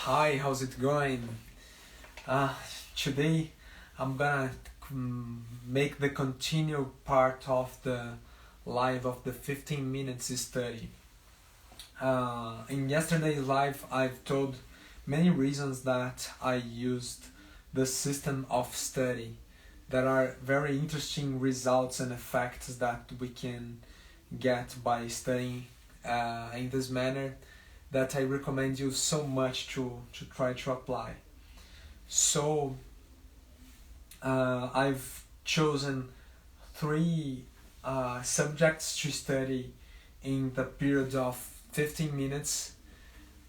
Hi, how's it going? Uh, Today I'm gonna make the continue part of the live of the 15 minutes study. In yesterday's live, I've told many reasons that I used the system of study. There are very interesting results and effects that we can get by studying in this manner that I recommend you so much to try to apply. So I've chosen three subjects to study in the period of 15 minutes,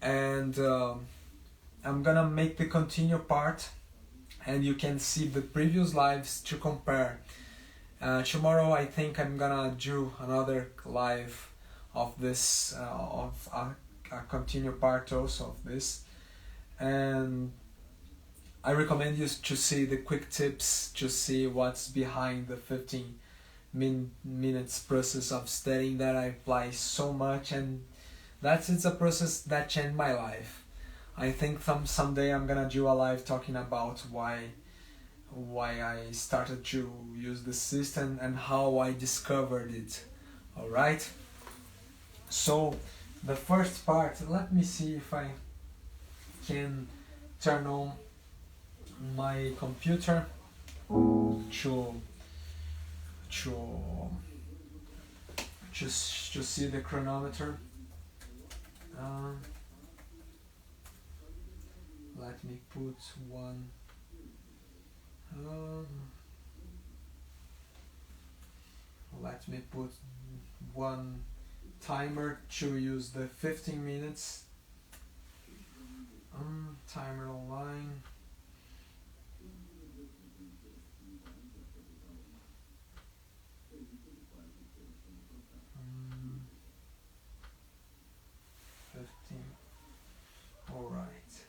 and I'm gonna make the continue part, and you can see the previous lives to compare. Tomorrow I think I'm gonna do another live of this of a continue part also of this, and I recommend you to see the quick tips to see what's behind the 15 minutes process of studying that I apply so much, and it's a process that changed my life. I think someday I'm gonna do a live talking about why I started to use the system and how I discovered it. Alright? So the first part, let me see if I can turn on my computer to see the chronometer. Let me put one. Let me put one timer to use the 15 minutes. Timer online. 15. Alright.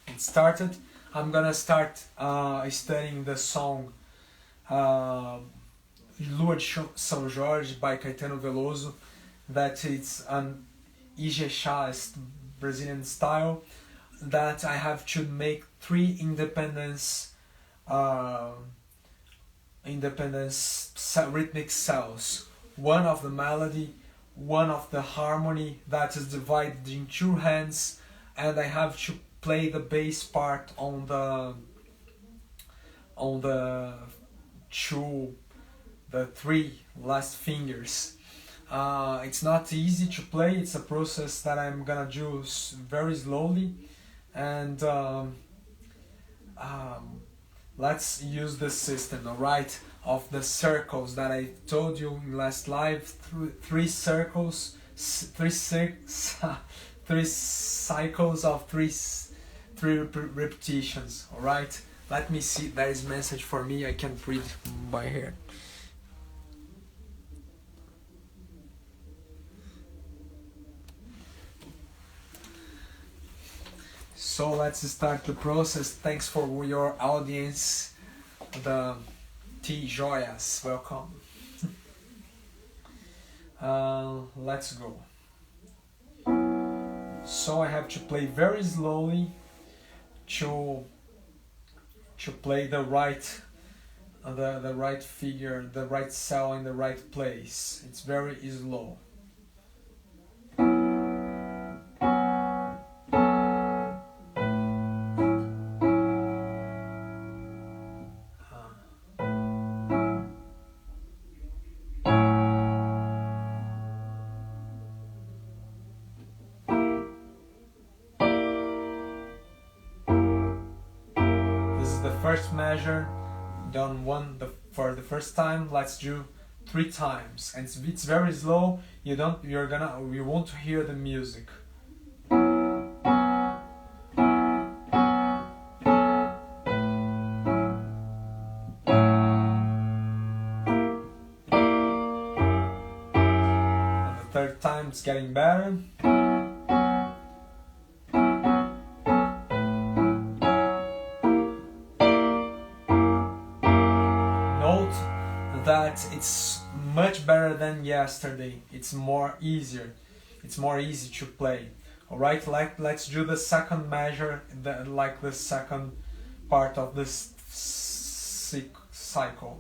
It started. I'm gonna start studying the song Lua de São Jorge by Caetano Veloso, that it's an Ijexá Brazilian style, that I have to make three independence rhythmic cells. One of the melody, one of the harmony that is divided in two hands, and I have to play the bass part on the three last fingers. It's not easy to play. It's a process that I'm gonna do very slowly, and let's use the system, alright, of the circles that I told you in last live. Three circles, three cycles of three repetitions. Alright, let me see. There is message for me. I can't read by here. So let's start the process. Thanks for your audience. The T Joias, welcome. Let's go. So I have to play very slowly to play the right figure, the right cell in the right place. It's very slow. First measure done for the first time. Let's do 3 times, and it's very slow. You won't hear the music. And the third time it's getting better. That it's much better than yesterday. It's more easy to play. Alright, let's do the second measure, like the second part of this cycle.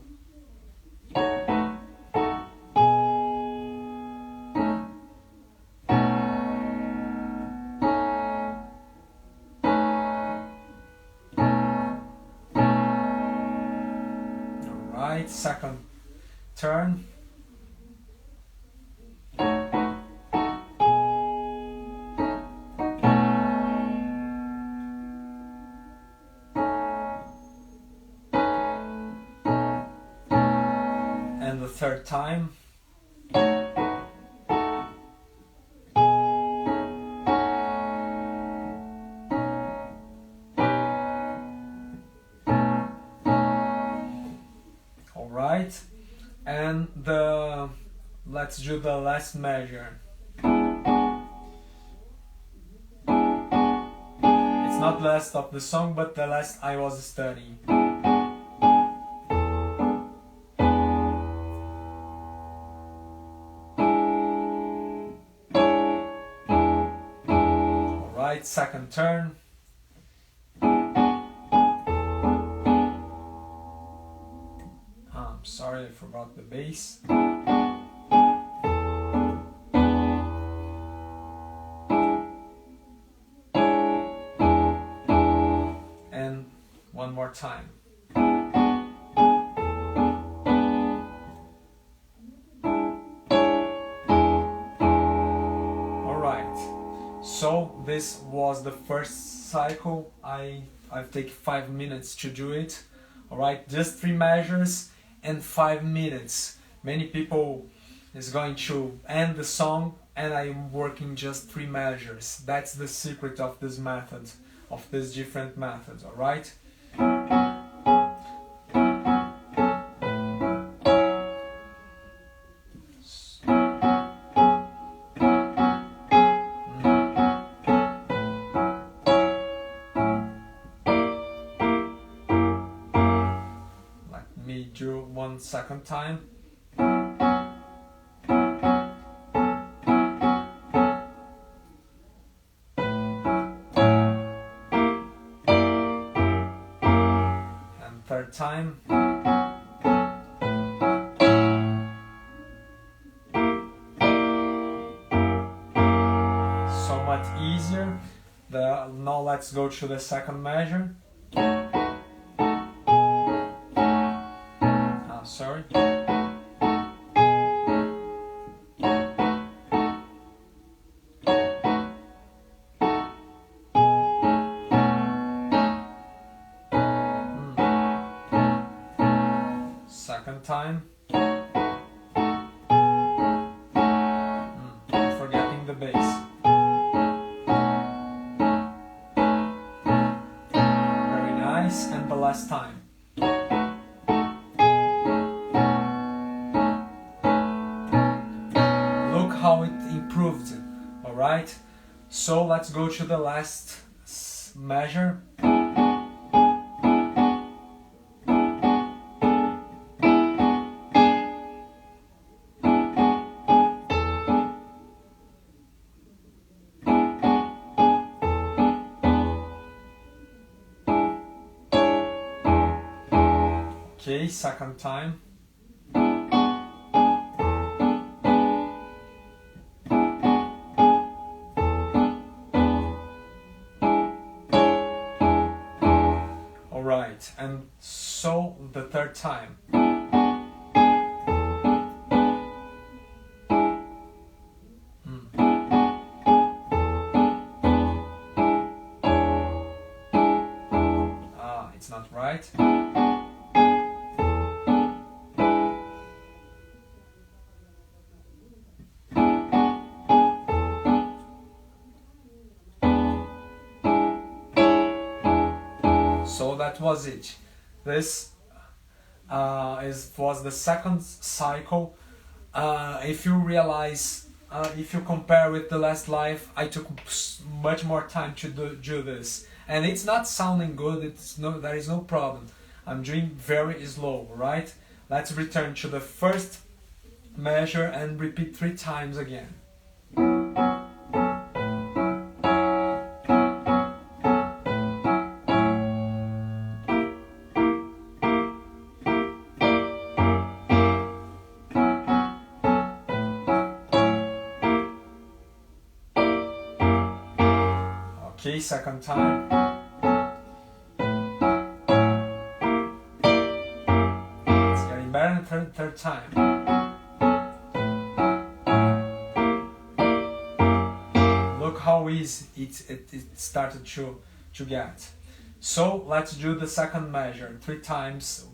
Alright, second turn. And the third time. Alright, and let's do the last measure. It's not the last of the song, but the last I was studying. Alright, second turn. Sorry, I forgot the bass. And one more time. Alright, so this was the first cycle. I've taken 5 minutes to do it. Alright, just 3 measures and 5 minutes. Many people is going to end the song and I'm working just 3 measures. That's the secret of this method, of these different methods, alright? Do one second time. And third time. So much easier. Now let's go to the second measure. Sorry. Second time. I'm forgetting the bass. Very nice. And the last time. How it improved, alright? So let's go to the last measure. Okay, second time. Alright, and so the third time. It's not right. So that was it. This was the second cycle. If you realize, if you compare with the last live, I took much more time to do this, and it's not sounding good. There is no problem. I'm doing very slow, right? Let's return to the first measure and repeat 3 times again. Okay, second time. It's getting better. Third time. Look how easy it started to get. So let's do the second measure 3 times.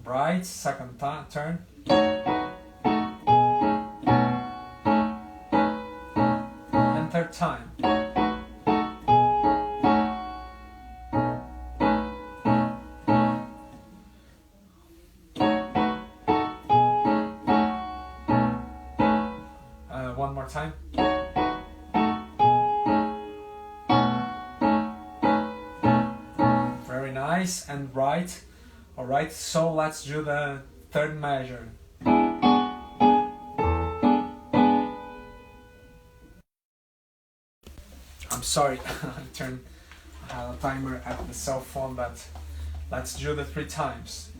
Right, second turn. And third time. One more time. Very nice and right. Alright, so let's do the third measure. I'm sorry, I turned a timer at the cell phone, but let's do the 3 times.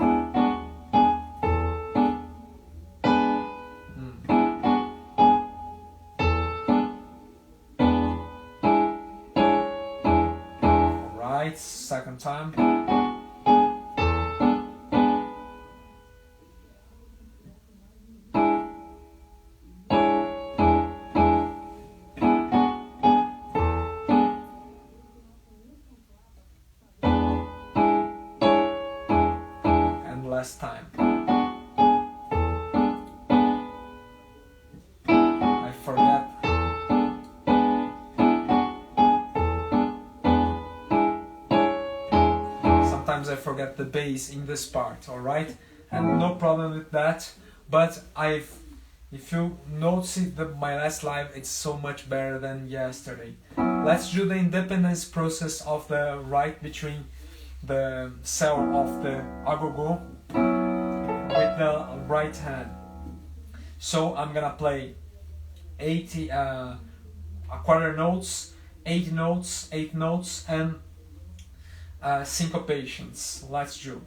Alright, second time. Last time. I forget. Sometimes I forget the bass in this part, alright? And no problem with that, but if you notice my last live, it's so much better than yesterday. Let's do the independence process of the right between the cell of the agogo with the right hand. So I'm gonna play 80 a quarter notes, 8 notes, and syncopations. Let's do.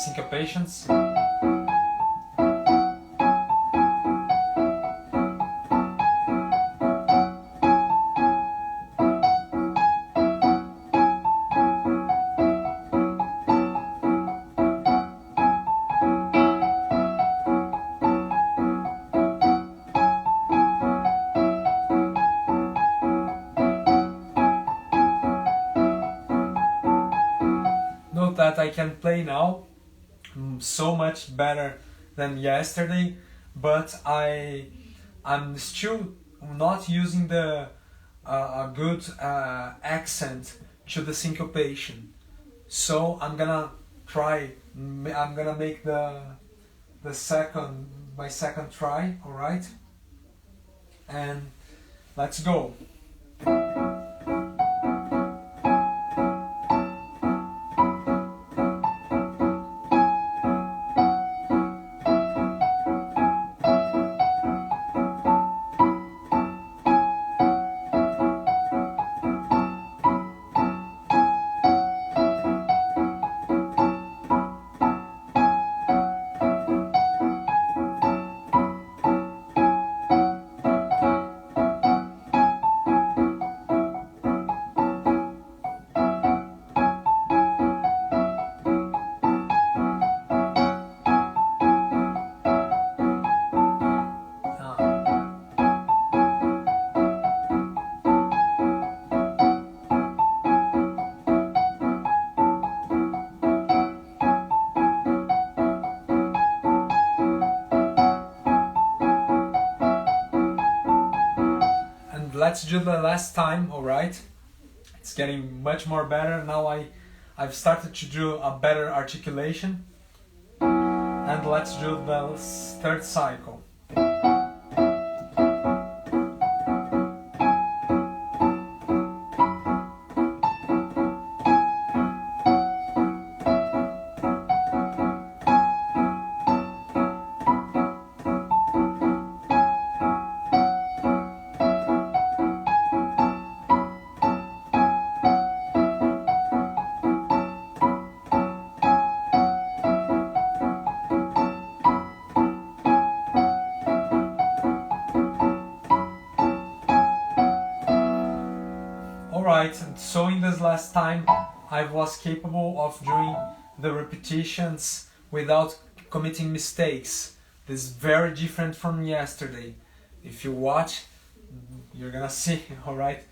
Syncopations. Note that I can play now so much better than yesterday, but I'm still not using the a good accent to the syncopation. So I'm gonna try. I'm gonna make my second try. All right, and let's go. let's do the last time, alright? It's getting much more better. Now I've started to do a better articulation. And let's do the third cycle. Alright, and so in this last time I was capable of doing the repetitions without committing mistakes. This is very different from yesterday. If you watch, you're gonna see, alright?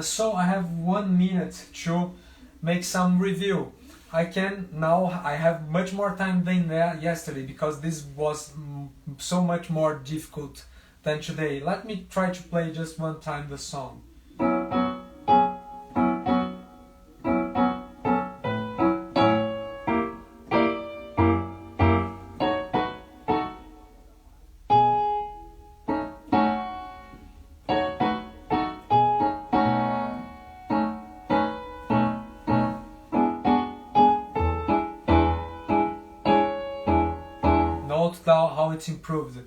So I have 1 minute to make some review. I have much more time than yesterday because this was so much more difficult than today. Let me try to play just one time the song. Note how it's improved.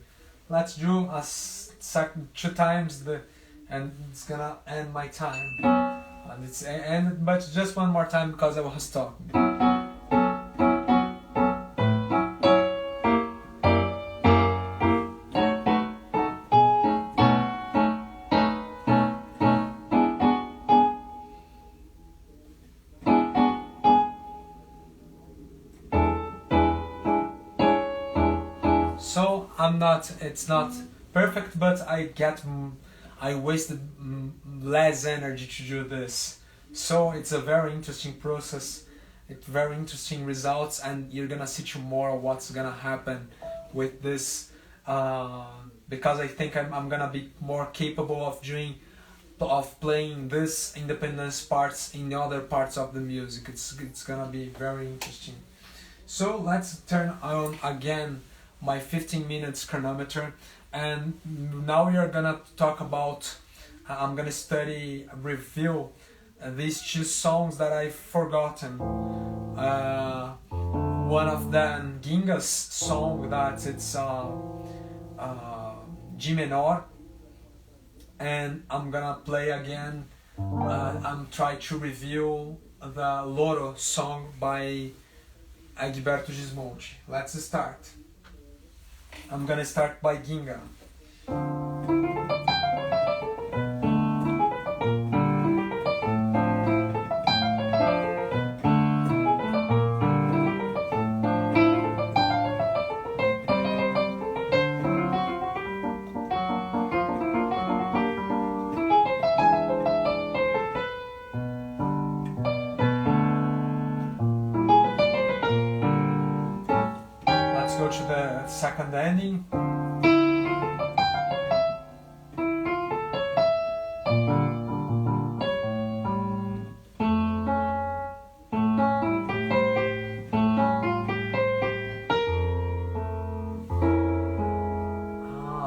Let's do a second 2 times and it's gonna end my time. And it's ended, but just one more time because I was talking. So it's not perfect, but I wasted less energy to do this. So it's a very interesting process, it's very interesting results, and you're gonna see tomorrow what's gonna happen with this, because I think I'm gonna be more capable of playing this independence parts in the other parts of the music. It's gonna be very interesting. So let's turn on again my 15 minutes chronometer, and now we are gonna talk about I'm gonna review these 2 songs that I've forgotten. One of them, Ginga's song, that it's G minor, and I'm gonna play again. I'm trying to review the Loro song by Egberto Gismonti. Let's start. I'm gonna start by Ginga. Let's go to the second ending.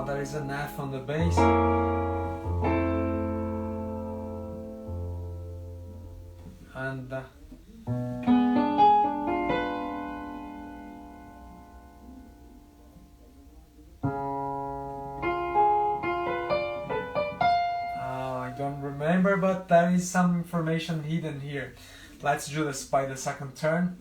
There is an F on the bass. And I don't remember, but there is some information hidden here. Let's do this by the second turn.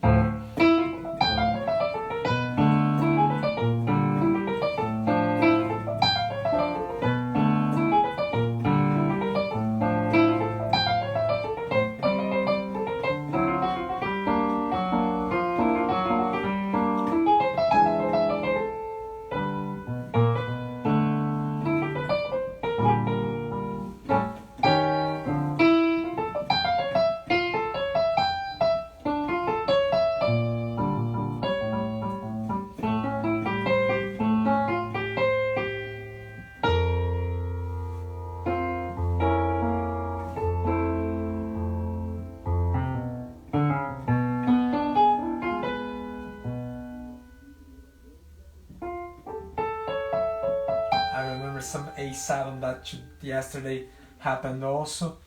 remember some A7 that yesterday happened also.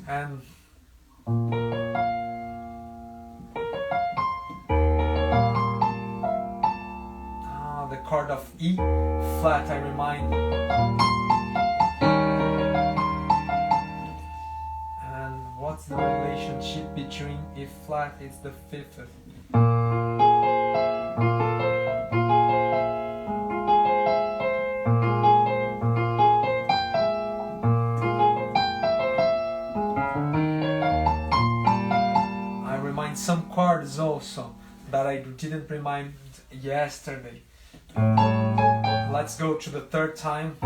And the chord of E flat, I remind. And what's the relationship between E flat? It's the fifth. Some chords also that I didn't remind yesterday. Let's go to the third time.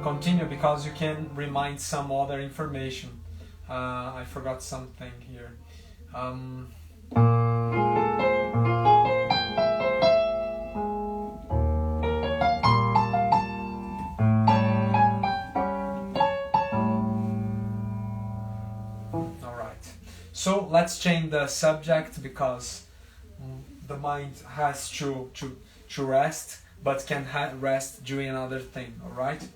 Continue because you can remind some other information. I forgot something here. Alright, so let's change the subject because the mind has to rest, but can rest doing another thing, alright?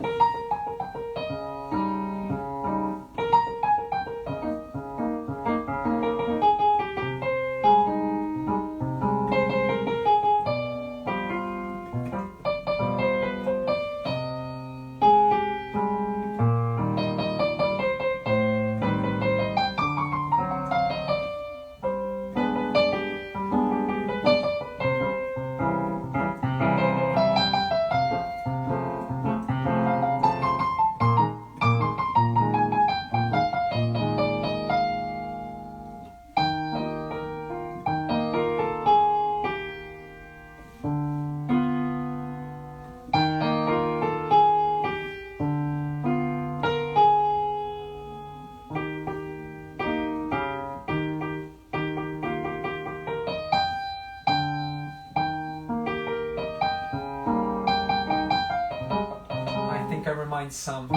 Some.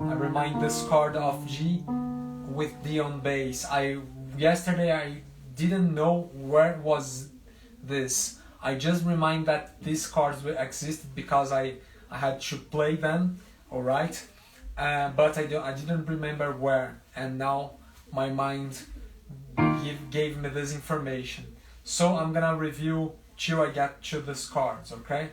I remind this chord of G with D on bass. Yesterday I didn't know where was this. I just remind that these chords existed because I had to play them, alright? But I didn't remember where, and now my mind gave me this information. So I'm gonna review till I get to these chords, okay?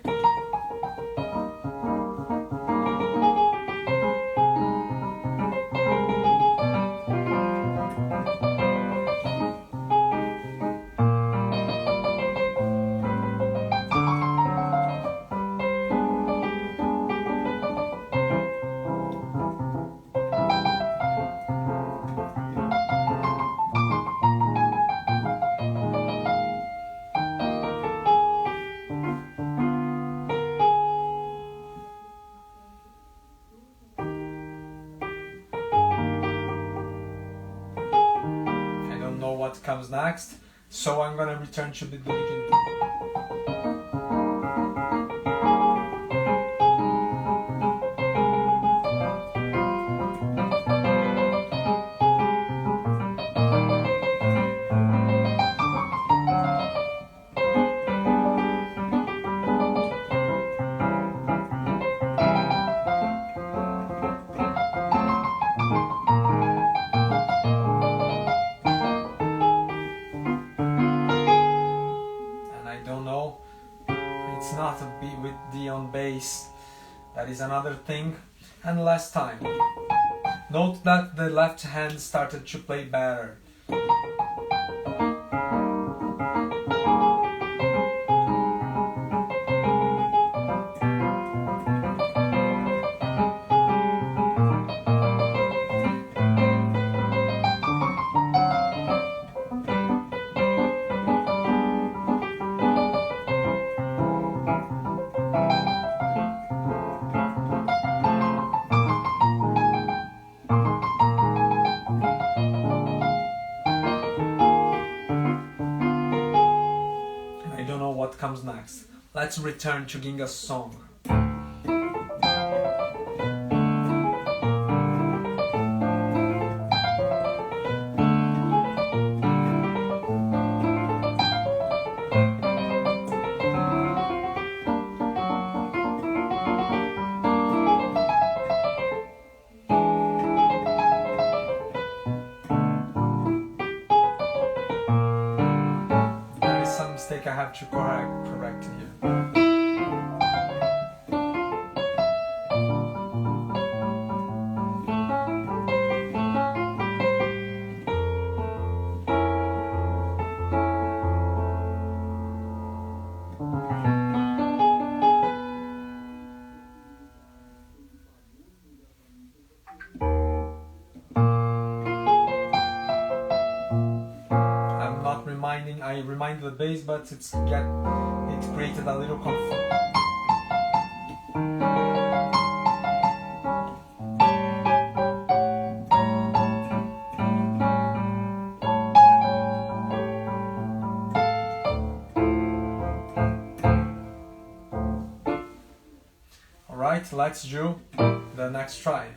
What comes next, so I'm gonna return to the beginning. That is another thing. And last time, Note that the left hand started to play better. What comes next? Let's return to Ginga's song. Mistake I have to correct here. I remind the bass, but it created a little confusion. Alright, let's do the next try.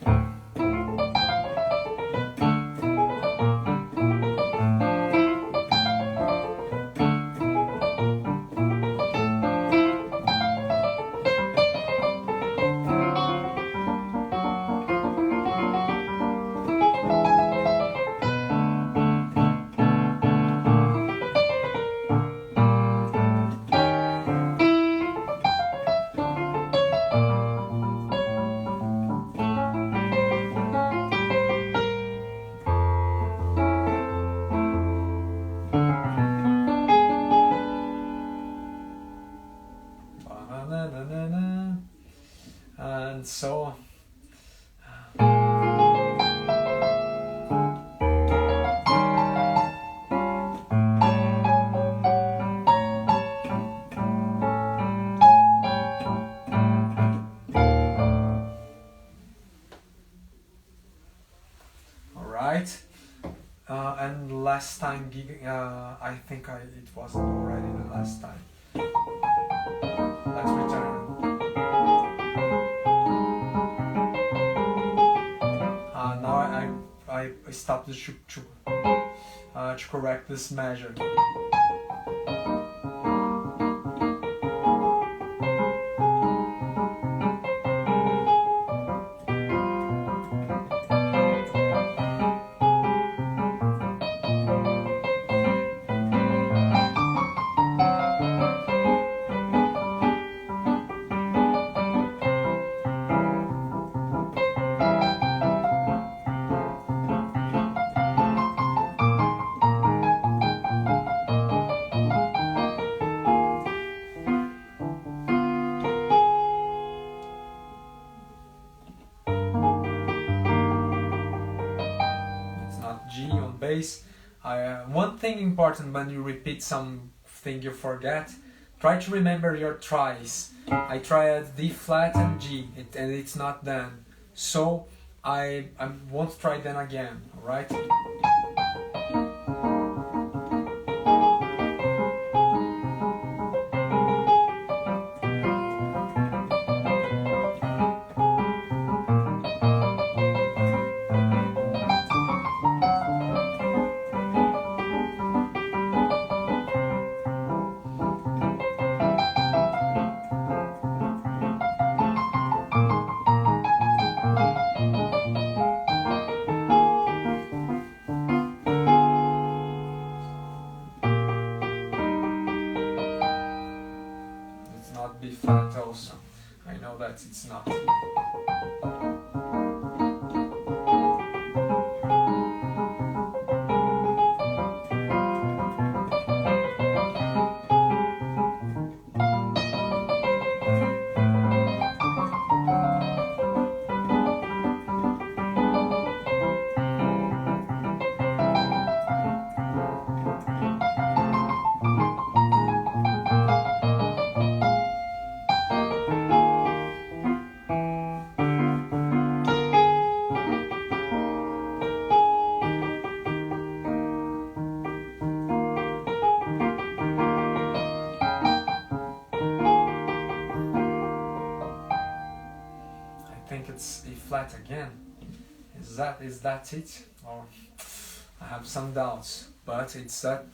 And so alright, and last time I think it wasn't already the last time. Let's return. Now I stopped to correct this measure. G on bass. One thing important when you repeat something you forget, try to remember your tries. I tried D flat and G, and it's not done. So I won't try them again, alright? think it's E flat again. Is that it? Or I have some doubts, but it's that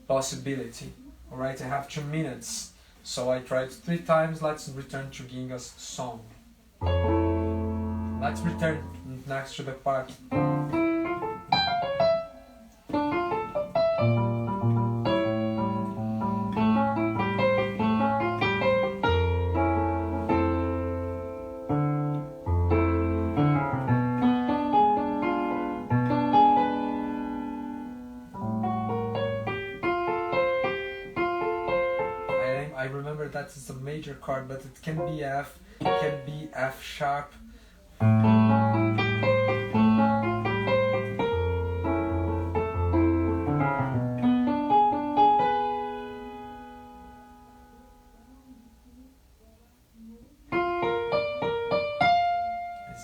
possibility. Alright, I have 2 minutes, so I tried 3 times. Let's return to Ginga's song. Let's return next to the part. I remember that it's a major chord, but it can be F, it can be F sharp. Is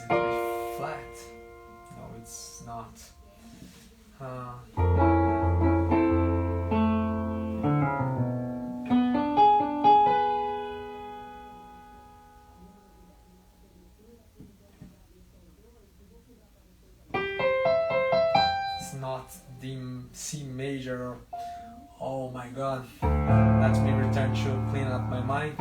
it B flat? No, it's not. Not the C major. Oh my god. Let me return to clean up my mind.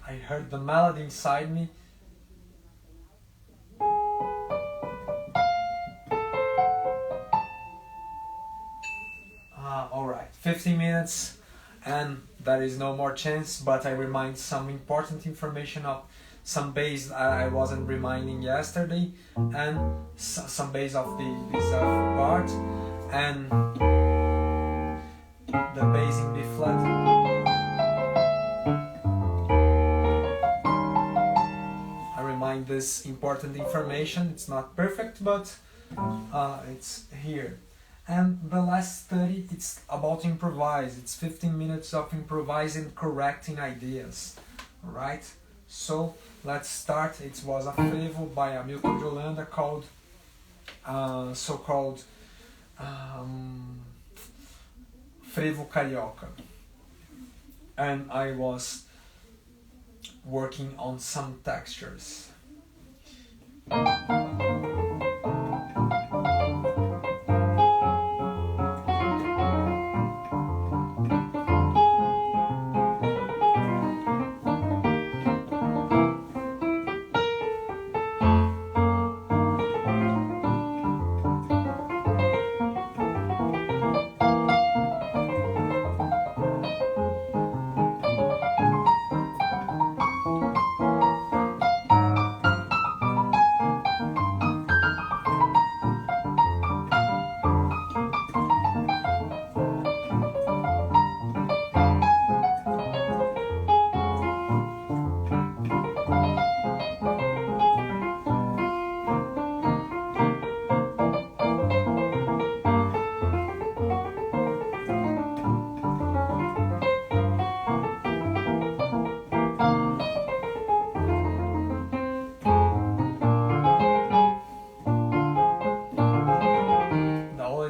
I heard the melody inside me. Alright, 15 minutes and there is no more chance, but I remind some important information of some bass I wasn't reminding yesterday, and some bass of this part, and the bass in B flat. This important information. It's not perfect, but it's here. And the last study, it's about improvise. It's 15 minutes of improvising, correcting ideas. Alright? So let's start. It was a frevo by Hamilton de Holanda called so-called frevo carioca. And I was working on some textures.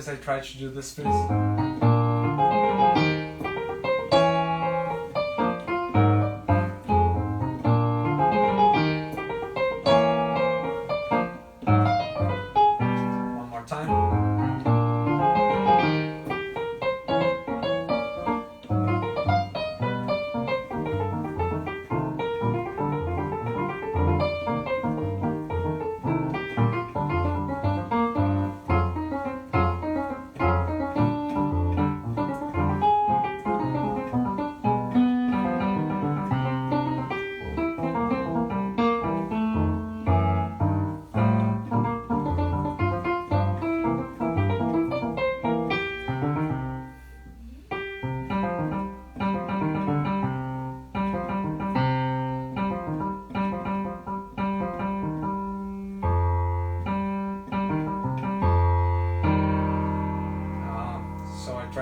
I try to do this piece. One more time.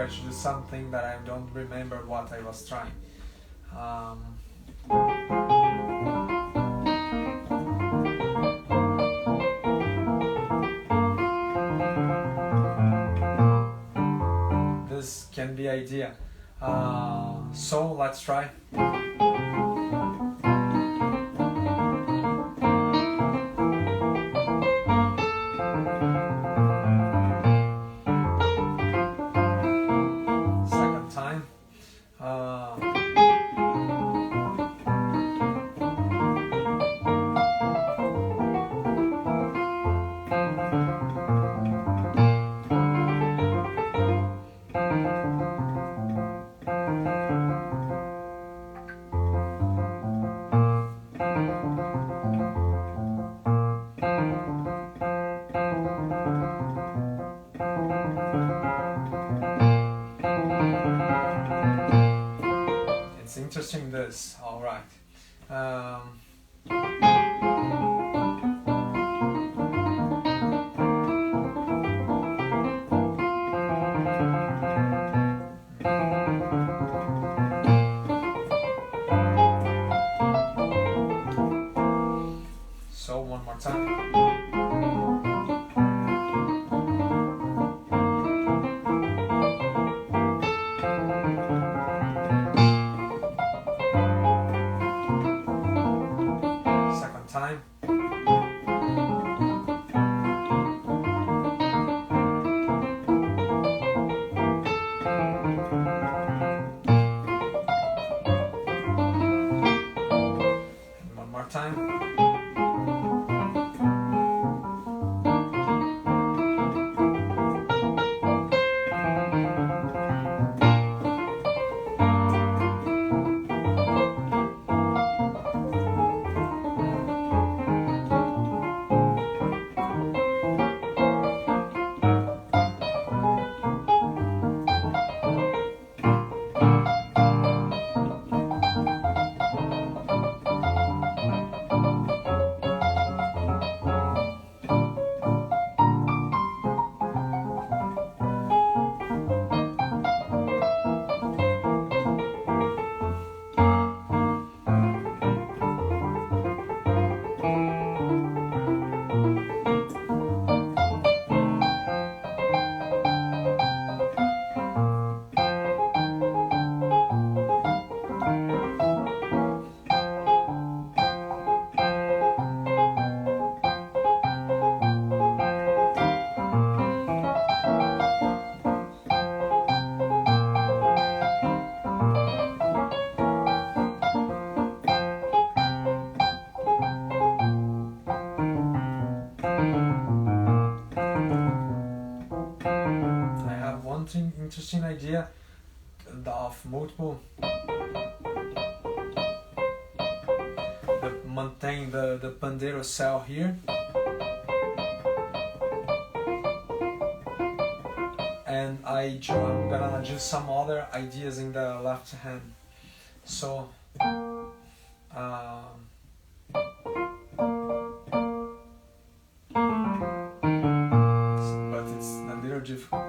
try to do something that I don't remember what I was trying. This can be idea. So let's try. Second time. It's interesting this, alright. So one more time. Second time. And one more time. Interesting idea of multiple maintain the pandeiro cell here, and I'm gonna do some other ideas in the left hand. So but it's a little difficult.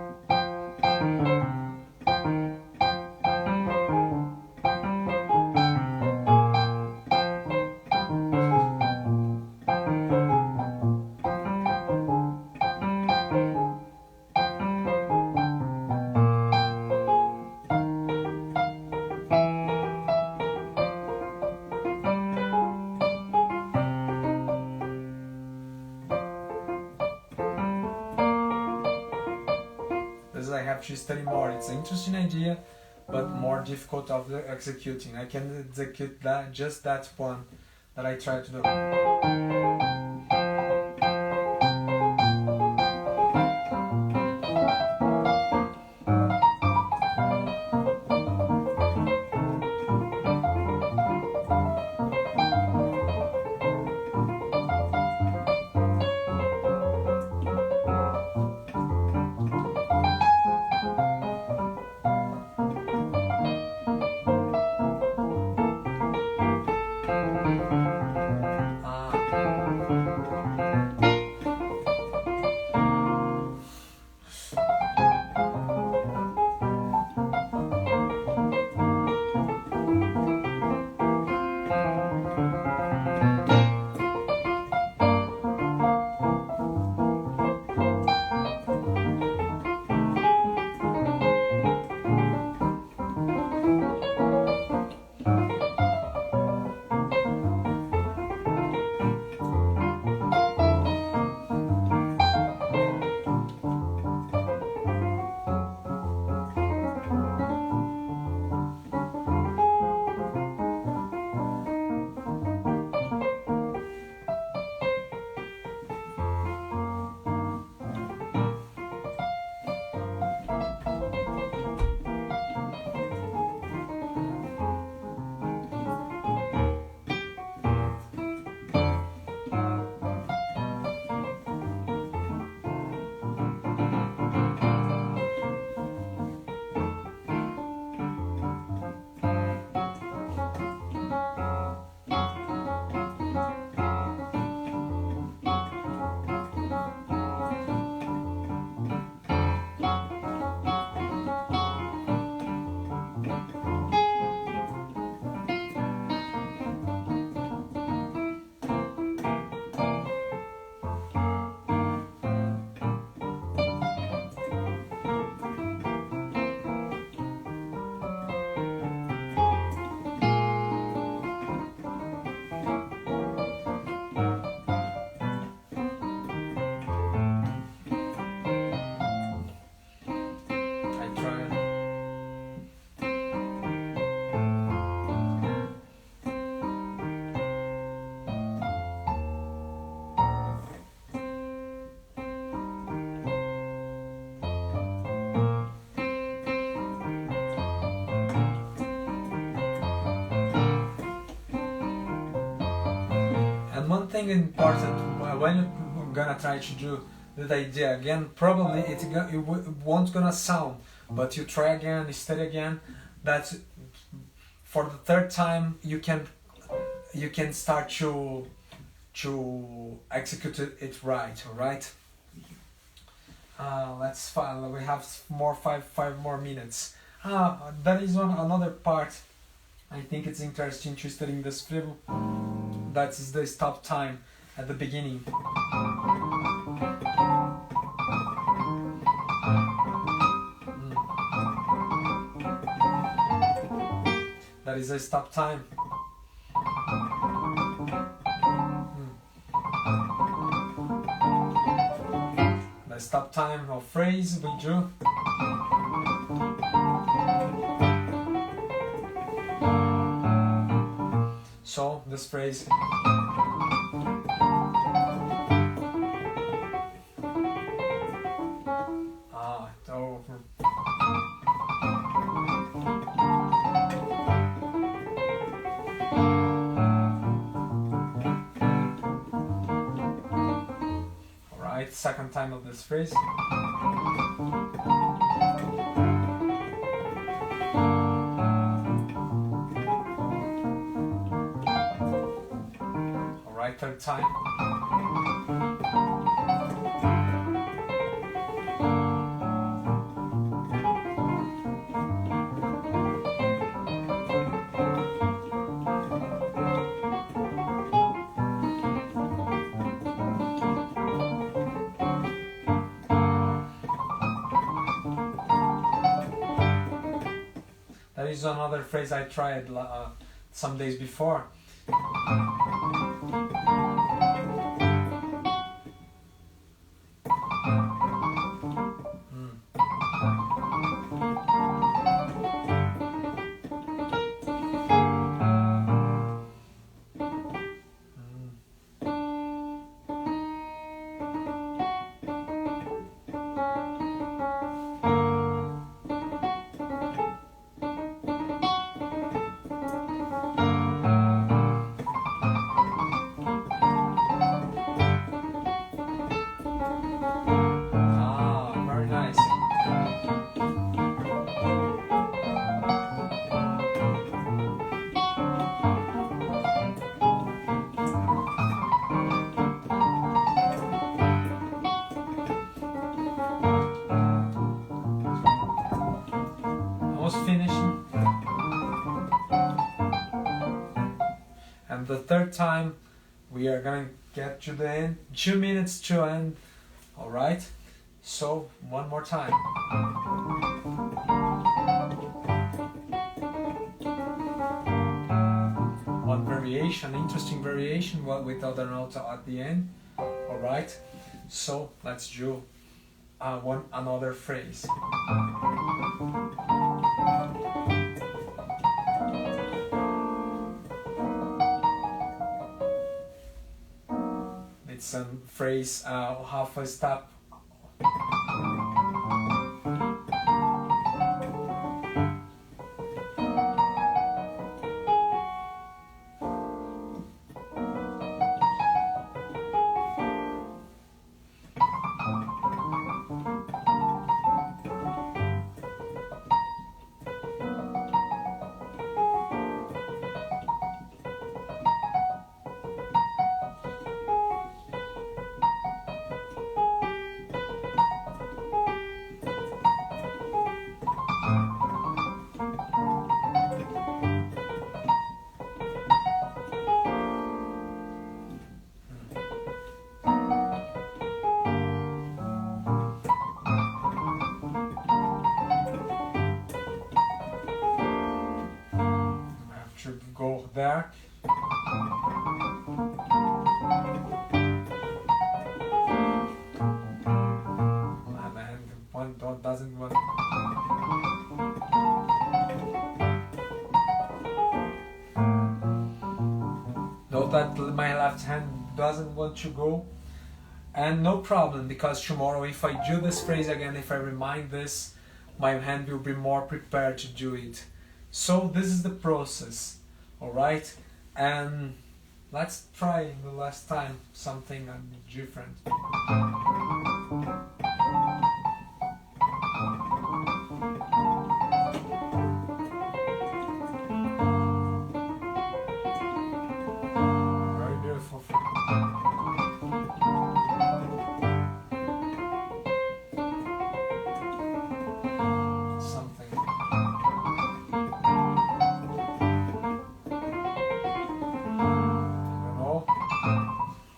I have to study more. It's an interesting idea, but more difficult of the executing. I can execute that, just that one that I try to do. thing important when you're gonna try to do that idea again, probably it won't gonna sound, but you try again, you study again, that for the third time you can start to execute it right. All right. Let's find. We have five more minutes. That is another part. I think it's interesting to study in this film. That is the stop time at the beginning. That is a stop time. The stop time of phrase we do. So this phrase. Over. Alright, second time of this phrase. Alright, third time. That is another phrase I tried some days before. Finishing, and the third time we are gonna get to the end. 2 minutes to end. All right, so one more time. One variation, interesting variation with other notes at the end. All right, so let's do another phrase. It's a phrase, half a step. Go there. And one doesn't want. Note that my left hand doesn't want to go, and no problem, because tomorrow if I do this phrase again, if I remind this, my hand will be more prepared to do it. So this is the process. All right, and Let's try the last time something different. Very beautiful. Something.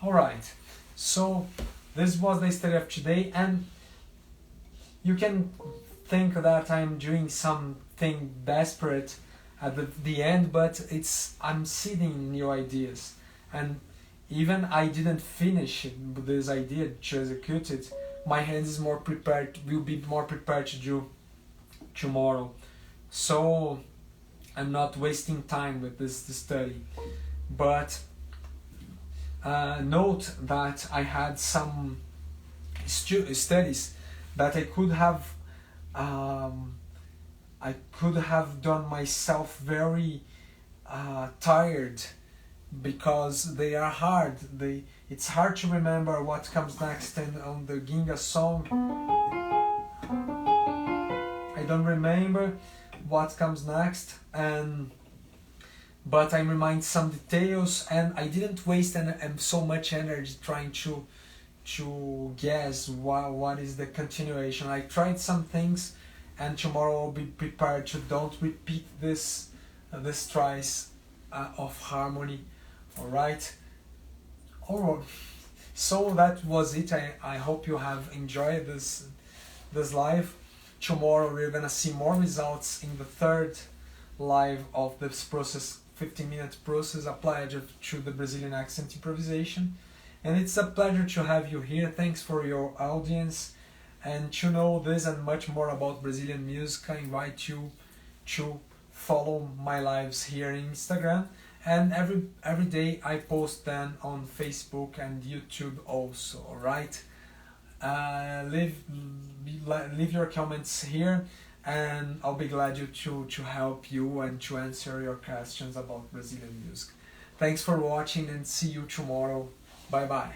Alright, so this was the study of today, and you can think that I'm doing something desperate at the end, but I'm seeding new ideas, and even I didn't finish this idea to execute it, my hands is more prepared, will be more prepared to do tomorrow. So I'm not wasting time with this study, but note that I had some studies that I could have done myself very tired, because they are hard. It's hard to remember what comes next, and on the Ginga song I don't remember what comes next, but I remind some details, and I didn't waste so much energy trying to guess what is the continuation. I tried some things, and tomorrow I'll be prepared to don't repeat this tries of harmony. Alright, so that was it. I hope you have enjoyed this live. Tomorrow we're gonna see more results in the third live of this process, 15-minute process applied to the Brazilian accent improvisation. And it's a pleasure to have you here. Thanks for your audience. And to know this and much more about Brazilian music, I invite you to follow my lives here in Instagram. And every day I post them on Facebook and YouTube also, alright? Leave your comments here, and I'll be glad to help you and to answer your questions about Brazilian music. Thanks for watching, and see you tomorrow. Bye bye.